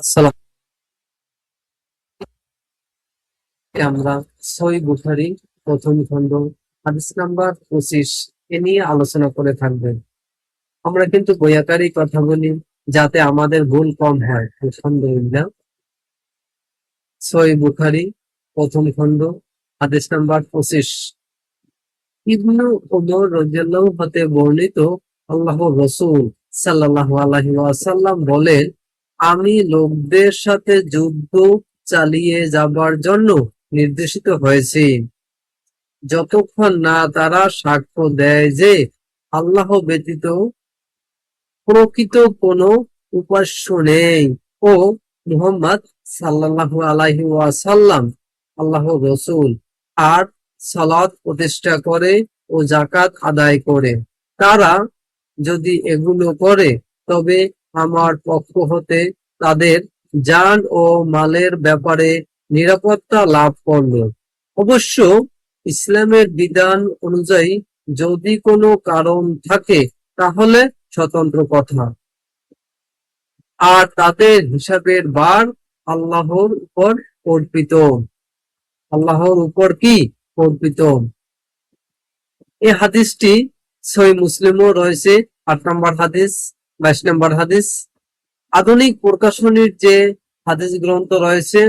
আসসালাম। আমরা সহিহ বুখারী প্রথম খণ্ড হাদিস নাম্বার 25 এ নিয়ে আলোচনা করে থাকবেন। আমরা কিন্তু বই আকারেই কথা বলি যাতে আমাদের ভুল কম হয়। আলহামদুলিল্লাহ। সহিহ বুখারী প্রথম খণ্ড হাদিস নাম্বার 25। ইবনু উমর রাদিয়াল্লাহু হতে বর্ণিত, আল্লাহর রাসূল সাল্লাল্লাহু আলাইহি ওয়াসাল্লাম বলেন, আমি লোকদের সাথে যুদ্ধ চালিয়ে যাবার জন্য নির্দেশিত হয়েছি যতক্ষণ না তারা সাক্ষ্য দেয় যে আল্লাহ ব্যতীত প্রকৃত কোনো উপাস্য নেই ও মুহাম্মদ সাল্লাল্লাহু আলাইহি ওয়াসাল্লাম আল্লাহর রাসূল, আর সালাত প্রতিষ্ঠা করে ও যাকাত আদায় করে। তারা যদি এগুলো করে তবে আমার পক্ষ হতে তাদের জান ও মালের ব্যাপারে নিরাপত্তা লাভ করল। অবশ্য ইসলামের বিধান অনুযায়ী যদি কোনো কারণ থাকে তাহলে স্বতন্ত্র কথা, আর তাদের হিসাবের ভার আল্লাহর উপর অর্পিত। আল্লাহর উপর কি অর্পিত? এই হাদিসটি সহিহ মুসলিমও রয়েছে ৮ নম্বর হাদিস, ২২ নম্বর হাদিস। আধুনিক প্রকাশনীর যে হাদিস গ্রন্থ রয়েছে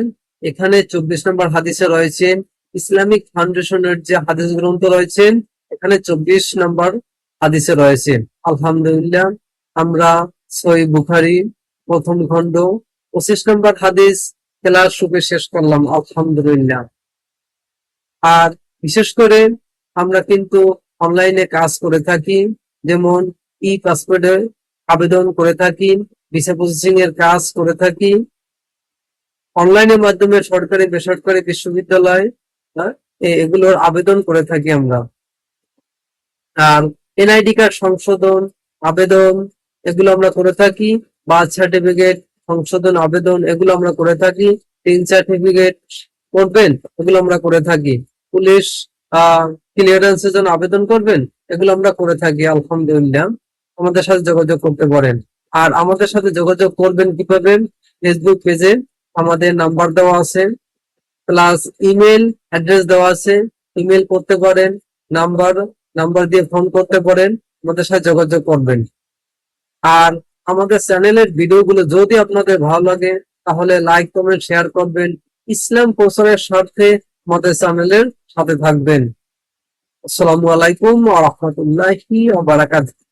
এখানে ২৪ নম্বর হাদিসে রয়েছে। ইসলামিক ফাউন্ডেশনের যে হাদিস গ্রন্থ রয়েছে এখানে ২৪ নম্বর হাদিসে রয়েছে। আলহামদুলিল্লাহ, আমরা সহিহ বুখারী প্রথম খণ্ড ২৫ নম্বর হাদিস ক্লাস রূপে শেষ করলাম। আলহামদুলিল্লাহ। আর বিশেষ করে আমরা কিন্তু অনলাইনে কাজ করে থাকি, যেমন ই পাসপোর্টের আবেদন করে থাকি, ভিসা প্রসেসিং এর কাজ করে থাকি, অনলাইনের মাধ্যমে সরকারি বেসরকারি বিশ্ববিদ্যালয় এগুলোর আবেদন করে থাকি আমরা। আর এনআইডি কার্ড সংশোধন আবেদন এগুলো আমরা করে থাকি, বার্থ সার্টিফিকেট সংশোধন আবেদন এগুলো আমরা করে থাকি, টিন সার্টিফিকেট করবেন এগুলো আমরা করে থাকি, পুলিশ ক্লিয়ারেন্সের জন্য আবেদন করবেন এগুলো আমরা করে থাকি। আলহামদুলিল্লাহ, আমাদের সাথে যোগাযোগ করতে পারেন। আর আমাদের সাথে যোগাযোগ করবেন কিভাবে? ফেসবুক পেজে আমাদের নাম্বার দেওয়া আছে, প্লাস ইমেল অ্যাড্রেস দেওয়া আছে, ইমেল করতে পারেন, নাম্বার নাম্বার দিয়ে ফোন করতে পারেন, আমাদের সাথে যোগাযোগ করবেন। আর আমাদের চ্যানেলের ভিডিওগুলো যদি আপনাদের ভালো লাগে তাহলে লাইক কমেন্ট শেয়ার করবেন। ইসলাম প্রচারের স্বার্থে আমাদের চ্যানেলের সাথে থাকবেন। আসসালামু আলাইকুম ওয়া রাহমাতুল্লাহি ওয়া বারাকাতুহু।